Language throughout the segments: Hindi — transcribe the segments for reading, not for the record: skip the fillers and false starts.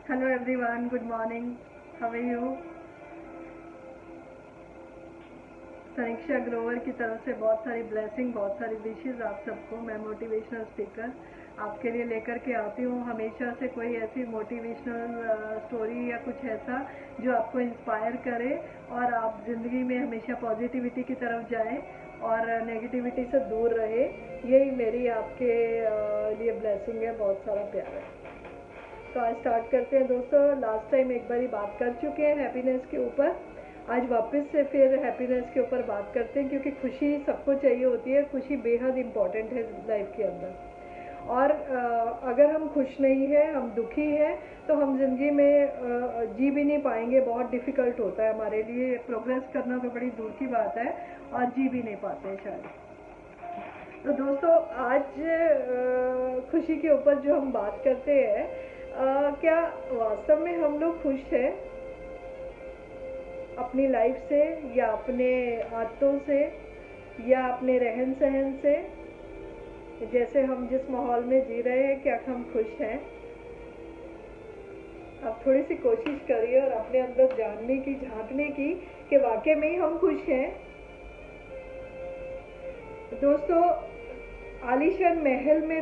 Hello everyone, good morning, how are you. Saniksha Grover की तरफ से बहुत सारी ब्लेसिंग, बहुत सारी विशेस आप सबको। मैं मोटिवेशनल स्पीकर आपके लिए लेकर के आती हूँ हमेशा से कोई ऐसी मोटिवेशनल स्टोरी या कुछ ऐसा जो आपको इंस्पायर करे और आप ज़िंदगी में हमेशा पॉजिटिविटी की तरफ जाएं और नेगेटिविटी से दूर रहे। यही मेरी आपके लिए ब्लेसिंग है, बहुत सारा प्यार है। तो आज स्टार्ट करते हैं दोस्तों। लास्ट टाइम एक बारी बात कर चुके हैं हैप्पीनेस के ऊपर, आज वापस से फिर हैप्पीनेस के ऊपर बात करते हैं, क्योंकि खुशी सबको चाहिए होती है। खुशी बेहद इम्पॉर्टेंट है लाइफ के अंदर। और अगर हम खुश नहीं हैं, हम दुखी हैं, तो हम ज़िंदगी में जी भी नहीं पाएंगे। बहुत डिफ़िकल्ट होता है हमारे लिए। प्रोग्रेस करना तो बड़ी दूर की बात है और जी भी नहीं पाते हैं शायद। तो दोस्तों आज खुशी के ऊपर जो हम बात करते हैं, क्या वास्तव में हम लोग खुश हैं अपनी लाइफ से, या अपने आदतों से, या अपने रहन सहन से? जैसे हम जिस माहौल में जी रहे हैं, क्या हम खुश हैं? आप थोड़ी सी कोशिश करिए और अपने अंदर जानने की, झांकने की कि वाकई में ही हम खुश हैं। दोस्तों, आलीशान महल में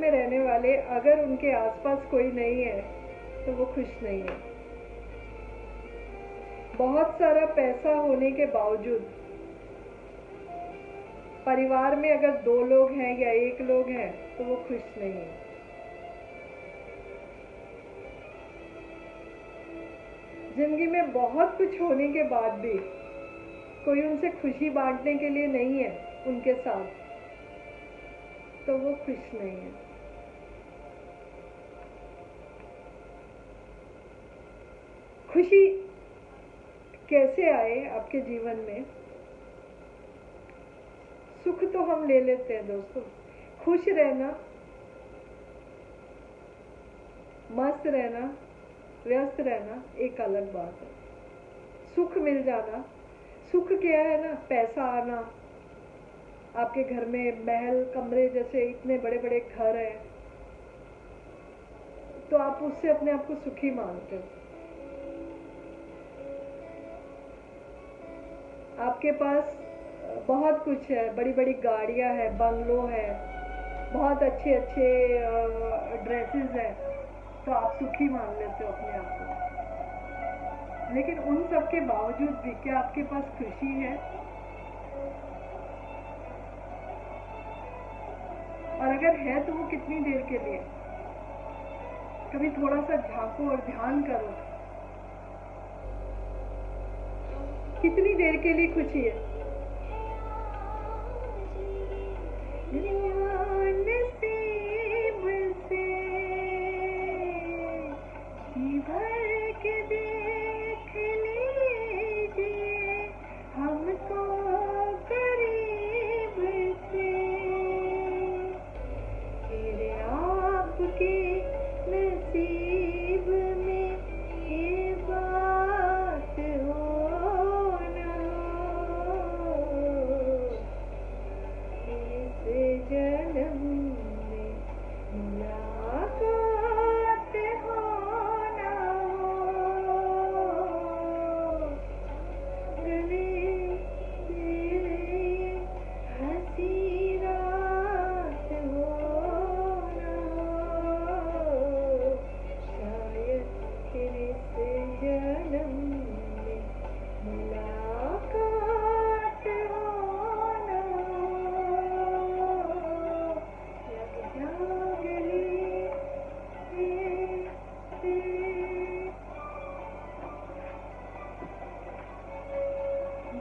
रहने वाले अगर उनके आसपास कोई नहीं है तो वो खुश नहीं है। बहुत सारा पैसा होने के बावजूद परिवार में अगर 2 लोग हैं या 1 लोग हैं तो वो खुश नहीं है। जिंदगी में बहुत कुछ होने के बाद भी कोई उनसे खुशी बांटने के लिए नहीं है उनके साथ, तो वो खुश नहीं है। खुशी कैसे आए आपके जीवन में? सुख तो हम ले लेते हैं दोस्तों। खुश रहना, मस्त रहना, व्यस्त रहना एक अलग बात है। सुख मिल जाना, सुख क्या है ना, पैसा आना, आपके घर में महल कमरे जैसे इतने बड़े बड़े घर हैं, तो आप उससे अपने आप को सुखी मानते हो। आपके पास बहुत कुछ है, बड़ी बड़ी गाड़ियां हैं, बंगलो है, बहुत अच्छे अच्छे ड्रेसेस हैं, तो आप सुखी मान लेते हो अपने आप को। लेकिन उन सब के बावजूद भी क्या आपके पास खुशी है? और अगर है तो वो कितनी देर के लिए? कभी थोड़ा सा झांको और ध्यान करो, कितनी देर के लिए खुशी है?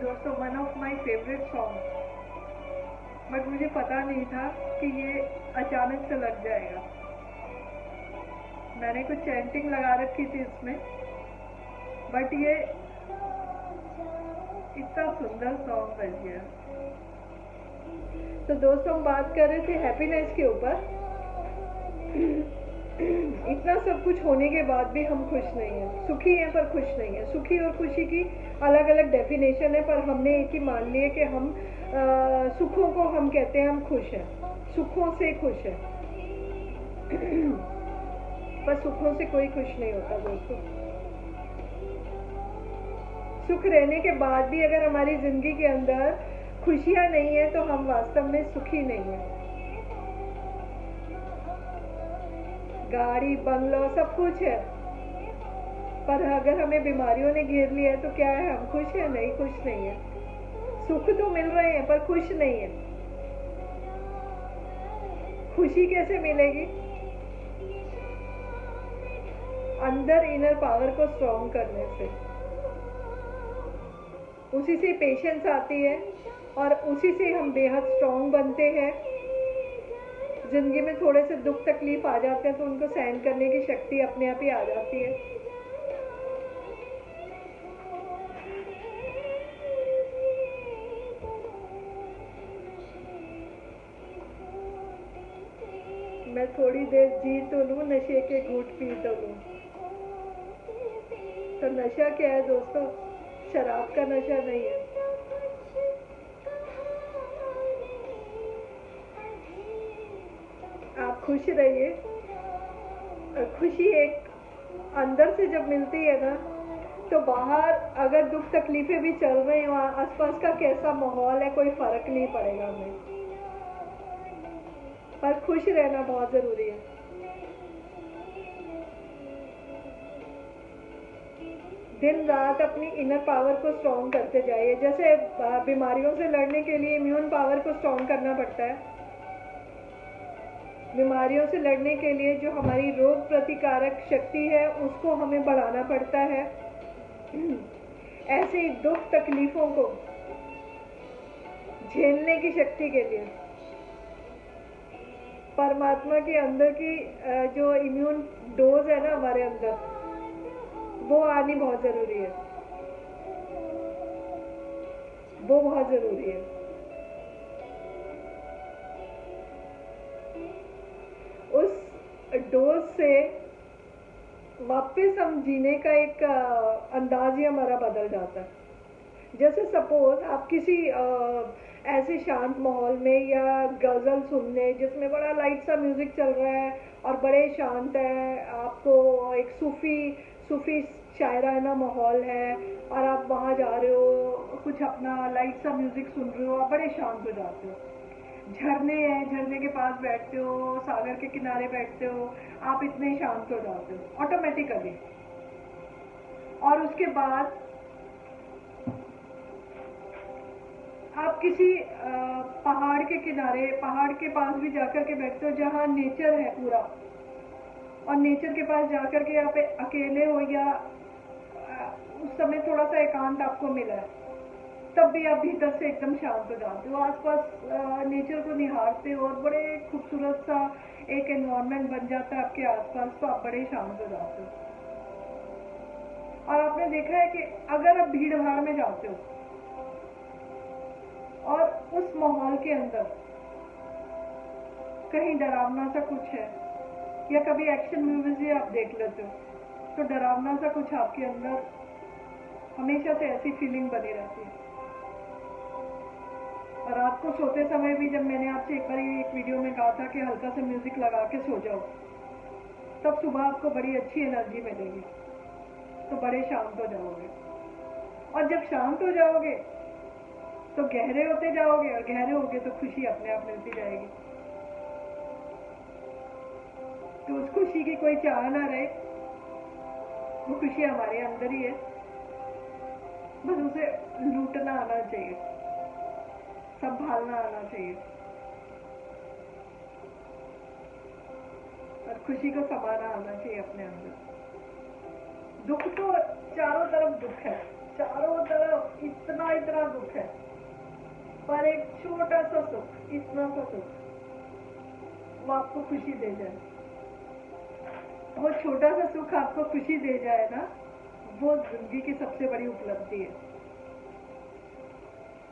दोस्तों, one of my favourite song, but मुझे पता नहीं था कि ये अचानक से लग जाएगा। मैंने कुछ चैंटिंग लगा रखी थी इसमें, बट ये इतना सुंदर सॉन्ग बज गया। तो दोस्तों, हम बात कर रहे थे हैप्पीनेस के ऊपर। इतना सब कुछ होने के बाद भी हम खुश नहीं हैं। सुखी हैं पर खुश नहीं हैं। सुखी और खुशी की अलग अलग डेफिनेशन है, पर हमने एक ही मान लिया कि हम सुखों को हम कहते हैं हम खुश हैं। सुखों से खुश है, पर सुखों से कोई खुश नहीं होता दोस्तों। सुख रहने के बाद भी अगर हमारी जिंदगी के अंदर खुशियां नहीं है तो हम वास्तव में सुखी नहीं है। गाड़ी बंगलो सब कुछ है, पर अगर हमें बीमारियों ने घेर लिया है तो क्या है, हम खुश है? नहीं, खुश नहीं है। सुख तो मिल रहे हैं पर खुश नहीं है। खुशी कैसे मिलेगी? अंदर इनर पावर को स्ट्रॉन्ग करने से, उसी से पेशेंस आती है और उसी से हम बेहद स्ट्रॉन्ग बनते हैं। जिंदगी में थोड़े से दुख तकलीफ आ जाते हैं तो उनको सहन करने की शक्ति अपने आप ही आ जाती है। मैं थोड़ी देर जी तो लूं, नशे के घूंट पी तो लूं। तो नशा क्या है दोस्तों? शराब का नशा नहीं है। आप खुश रहिए। खुशी एक अंदर से जब मिलती है ना, तो बाहर अगर दुख तकलीफें भी चल रही हो, आसपास का कैसा माहौल है, कोई फर्क नहीं पड़ेगा हमें। पर खुश रहना बहुत जरूरी है। दिन रात अपनी इनर पावर को स्ट्रॉन्ग करते जाइए। जैसे बीमारियों से लड़ने के लिए इम्यून पावर को स्ट्रॉन्ग करना पड़ता है, बीमारियों से लड़ने के लिए जो हमारी रोग प्रतिकारक शक्ति है उसको हमें बढ़ाना पड़ता है। ऐसे ही दुख तकलीफों को झेलने की शक्ति के लिए परमात्मा के अंदर की जो इम्यून डोज है ना हमारे अंदर, वो आनी बहुत जरूरी है। वो बहुत जरूरी है। उस डोज से वापस हम जीने का एक अंदाज ही हमारा बदल जाता है। जैसे सपोज आप किसी ऐसे शांत माहौल में या गजल सुनने जिसमें बड़ा लाइट सा म्यूजिक चल रहा है और बड़े शांत है, आपको एक सूफी शायराना माहौल है और आप वहाँ जा रहे हो, कुछ अपना लाइट सा म्यूजिक सुन रहे हो, आप बड़े शांत हो जाते हो। झरने हैं, झरने के पास बैठते हो, सागर के किनारे बैठते हो, आप इतने शांत हो जाते हो ऑटोमेटिकली। और उसके बाद आप किसी पहाड़ के किनारे, पहाड़ के पास भी जाकर के बैठते हो जहाँ नेचर है पूरा, और नेचर के पास जाकर के आप अकेले हो या उस समय थोड़ा सा एकांत आपको मिला है, तब भी आप भीतर से एकदम शांत हो जाते हो। आसपास नेचर को निहारते हो और बड़े खूबसूरत सा एक एनवायरनमेंट बन जाता है आपके आसपास, तो आप बड़े शांत हो जाते हो। और आपने देखा है कि अगर आप भीड़ भाड़ में जाते हो और उस माहौल के अंदर कहीं डरावना सा कुछ है या कभी एक्शन मूवीज भी आप देख लेते हो, तो डरावना सा कुछ आपके अंदर हमेशा से ऐसी फीलिंग बनी रहती है। और रात को सोते समय भी जब मैंने आपसे एक बार एक वीडियो में कहा था कि हल्का सा म्यूजिक लगा के सो जाओ, तब सुबह आपको बड़ी अच्छी एनर्जी मिलेगी, तो बड़े शांत हो जाओगे। और जब शांत हो जाओगे तो गहरे होते जाओगे, और गहरे होगे तो खुशी अपने आप मिलती जाएगी। तो उस खुशी की कोई चाह ना रहे, वो खुशी हमारे अंदर ही है, बस उसे लूटना आना चाहिए, संभालना आना चाहिए और खुशी को समाना आना चाहिए अपने अंदर। दुख तो चारों तरफ दुख है, चारों तरफ इतना दुख है, पर एक छोटा सा सुख, इतना सा सुख, वो आपको खुशी दे जाए, वो छोटा सा सुख आपको खुशी दे जाए ना, वो जिंदगी की सबसे बड़ी उपलब्धि है,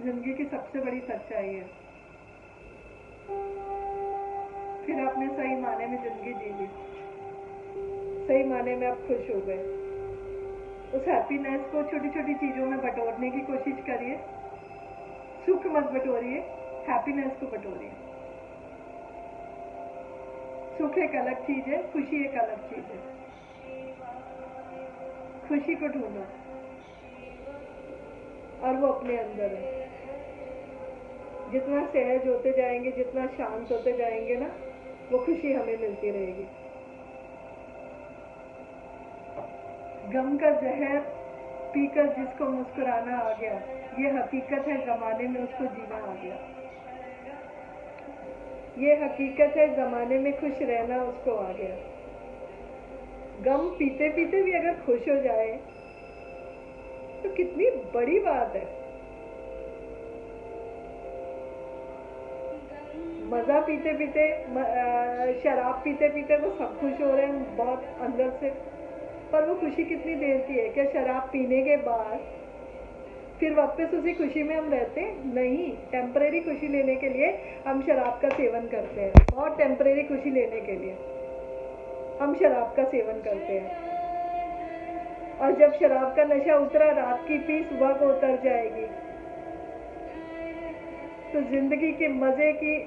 जिंदगी की सबसे बड़ी सच्चाई है। फिर आपने सही माने में जिंदगी जी ली, सही माने में आप खुश हो गए। उस हैप्पीनेस को छोटी छोटी चीजों में बटोरने की कोशिश करिए। सुख मत बटोरिए, हैप्पीनेस को बटोरिए। सुख एक अलग चीज है, खुशी एक अलग चीज है। खुशी को ढूंढो और वो अपने अंदर है। जितना सहज होते जाएंगे, जितना शांत होते जाएंगे ना, वो खुशी हमें मिलती रहेगी। गम का जहर पीकर जिसको मुस्कुराना आ गया, ये हकीकत है जमाने में उसको जीना आ गया। ये हकीकत है जमाने में खुश रहना उसको आ गया। गम पीते पीते भी अगर खुश हो जाए तो कितनी बड़ी बात है। मजा पीते पीते, शराब पीते पीते वो सब खुश हो रहे हैं बहुत अंदर से, पर वो खुशी कितनी देर की है? क्या शराब पीने के बाद फिर वापस उसी खुशी में हम रहते हैं? नहीं। टेम्परेरी खुशी लेने के लिए हम शराब का सेवन करते हैं, और टेम्परेरी खुशी लेने के लिए हम शराब का सेवन करते हैं। और जब शराब का नशा उतरा, रात की पी सुबह को उतर जाएगी, तो जिंदगी के मजे की,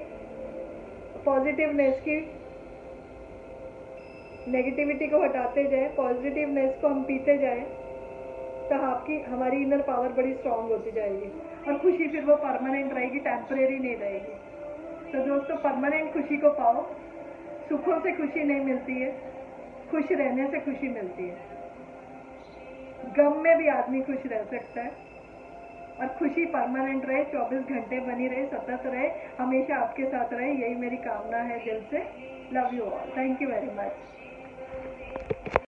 पॉजिटिवनेस की, नेगेटिविटी को हटाते जाए, पॉजिटिवनेस को हम पीते जाए, तो हमारी इनर पावर बड़ी स्ट्रांग होती जाएगी, और खुशी फिर वो परमानेंट रहेगी, टेम्परेरी नहीं रहेगी। तो दोस्तों, परमानेंट खुशी को पाओ। सुखों से खुशी नहीं मिलती है, खुश रहने से खुशी मिलती है। गम में भी आदमी खुश रह सकता है, और खुशी परमानेंट रहे, 24 घंटे बनी रहे, सतत रहे, हमेशा आपके साथ रहे, यही मेरी कामना है दिल से। Love you all. Thank you very much.